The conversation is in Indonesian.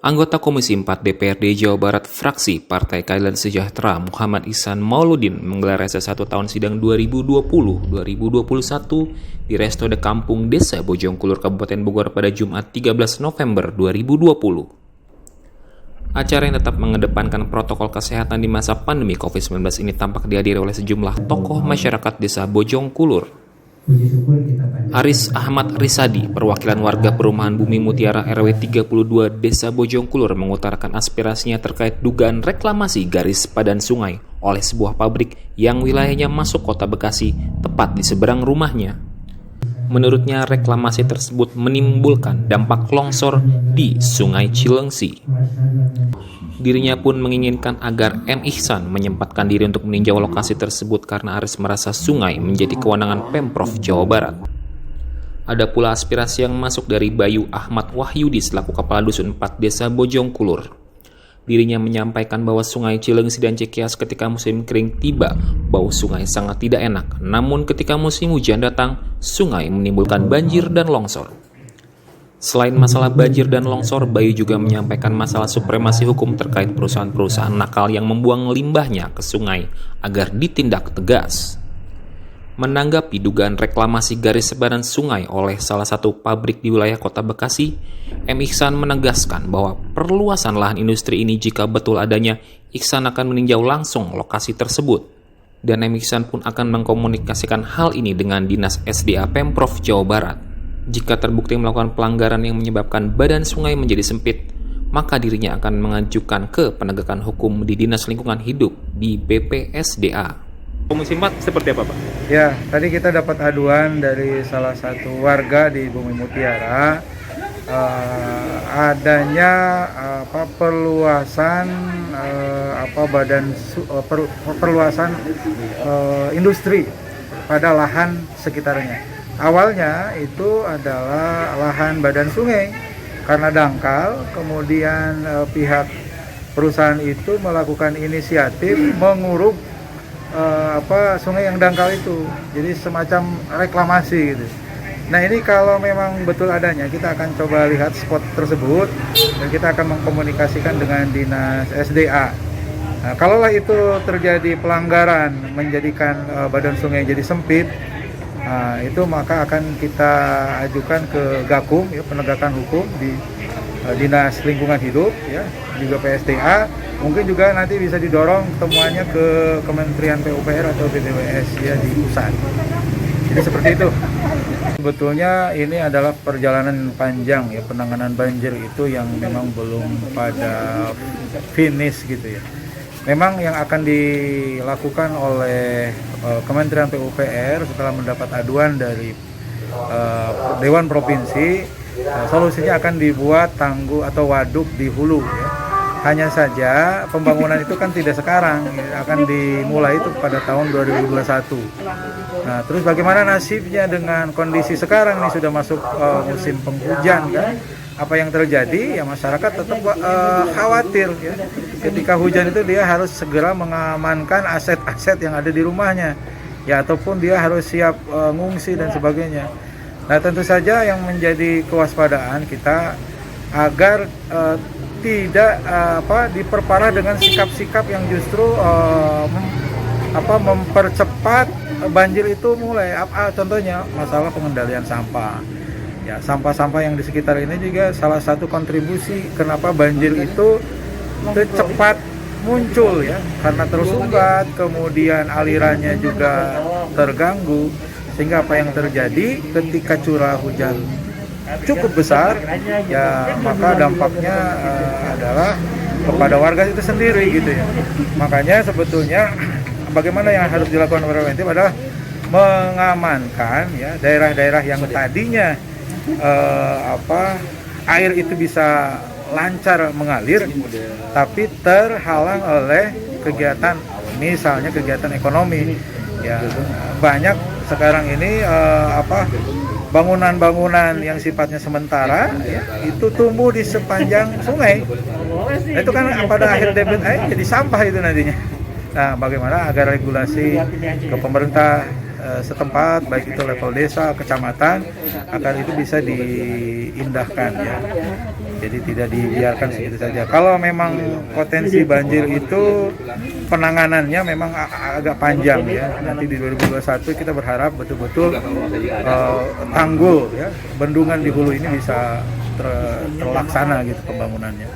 Anggota Komisi 4 DPRD Jawa Barat fraksi Partai Keadilan Sejahtera Muhammad Ihsan Mauludin menggelar reses 1 tahun sidang 2020-2021 di Resto de Kampung Desa Bojongkulur Kabupaten Bogor pada Jumat 13 November 2020. Acara yang tetap mengedepankan protokol kesehatan di masa pandemi COVID-19 ini tampak dihadiri oleh sejumlah tokoh masyarakat Desa Bojongkulur. Aris Ahmad Risadi, perwakilan warga perumahan Bumi Mutiara RW 32 Desa Bojongkulur mengutarakan aspirasinya terkait dugaan reklamasi garis padan sungai oleh sebuah pabrik yang wilayahnya masuk kota Bekasi tepat di seberang rumahnya. Menurutnya reklamasi tersebut menimbulkan dampak longsor di Sungai Cilengsi. Dirinya pun menginginkan agar M. Ihsan menyempatkan diri untuk meninjau lokasi tersebut karena Aris merasa sungai menjadi kewenangan Pemprov Jawa Barat. Ada pula aspirasi yang masuk dari Bayu Ahmad Wahyudi selaku Kepala Dusun 4 Desa Bojongkulur. Dirinya menyampaikan bahwa Sungai Cilengsi dan Cikias ketika musim kering tiba, bau sungai sangat tidak enak. Namun ketika musim hujan datang, sungai menimbulkan banjir dan longsor. Selain masalah banjir dan longsor, Bayu juga menyampaikan masalah supremasi hukum terkait perusahaan-perusahaan nakal yang membuang limbahnya ke sungai agar ditindak tegas. Menanggapi dugaan reklamasi garis sebaran sungai oleh salah satu pabrik di wilayah kota Bekasi, M. Ihsan menegaskan bahwa perluasan lahan industri ini jika betul adanya, Ihsan akan meninjau langsung lokasi tersebut. Dan M. Ihsan pun akan mengkomunikasikan hal ini dengan Dinas SDA Pemprov Jawa Barat. Jika terbukti melakukan pelanggaran yang menyebabkan badan sungai menjadi sempit, maka dirinya akan mengajukan ke penegakan hukum di Dinas Lingkungan Hidup di BPSDA. Komisi 4 seperti apa, Pak? Ya, tadi kita dapat aduan dari salah satu warga di Bumi Mutiara adanya perluasan perluasan industri pada lahan sekitarnya. Awalnya itu adalah lahan badan sungai karena dangkal, kemudian pihak perusahaan itu melakukan inisiatif menguruk sungai yang dangkal itu, jadi semacam reklamasi gitu. Nah ini kalau memang betul adanya, kita akan coba lihat spot tersebut dan kita akan mengkomunikasikan dengan Dinas SDA. Nah, kalaulah itu terjadi pelanggaran menjadikan badan sungai jadi sempit, itu maka akan kita ajukan ke Gakum, ya, penegakan hukum di Dinas Lingkungan Hidup, ya, juga PSDA. Mungkin juga nanti bisa didorong temuannya ke Kementerian PUPR atau BPWS, ya, di pusat. Jadi seperti itu. Sebetulnya ini adalah perjalanan panjang, ya, penanganan banjir itu yang memang belum pada finish gitu ya. Memang yang akan dilakukan oleh Kementerian PUPR setelah mendapat aduan dari Dewan Provinsi, solusinya akan dibuat tanggul atau waduk di hulu, ya. Hanya saja pembangunan itu kan tidak sekarang, ya, akan dimulai itu pada tahun 2021. Nah, terus bagaimana nasibnya dengan kondisi sekarang ini sudah masuk musim penghujan kan? Apa yang terjadi, ya masyarakat tetap khawatir, ya. Ketika hujan itu dia harus segera mengamankan aset-aset yang ada di rumahnya, ya, ataupun dia harus siap ngungsi dan sebagainya. Nah tentu saja yang menjadi kewaspadaan kita agar tidak diperparah dengan sikap-sikap yang justru mempercepat banjir itu mulai. Contohnya masalah pengendalian sampah. Ya, sampah-sampah yang di sekitar ini juga salah satu kontribusi kenapa banjir itu cepat muncul, ya, karena tersumbat, kemudian alirannya juga terganggu, sehingga apa yang terjadi ketika curah hujan cukup besar, ya, maka dampaknya adalah kepada warga itu sendiri gitu ya. Makanya sebetulnya bagaimana yang harus dilakukan preventif adalah mengamankan, ya, daerah-daerah yang tadinya air itu bisa lancar mengalir tapi terhalang oleh kegiatan, misalnya kegiatan ekonomi, ya. Banyak sekarang ini bangunan-bangunan yang sifatnya sementara, ya, itu tumbuh di sepanjang sungai. Itu kan pada akhir debit air jadi sampah itu nantinya. Nah, bagaimana agar regulasi ke pemerintah setempat, baik itu level desa, kecamatan, agar itu bisa diindahkan, ya. Jadi tidak dibiarkan segitu saja. Kalau memang potensi banjir itu penanganannya memang agak panjang ya. Nanti di 2021 kita berharap betul-betul tanggul ya, bendungan di hulu ini bisa terlaksana gitu pembangunannya.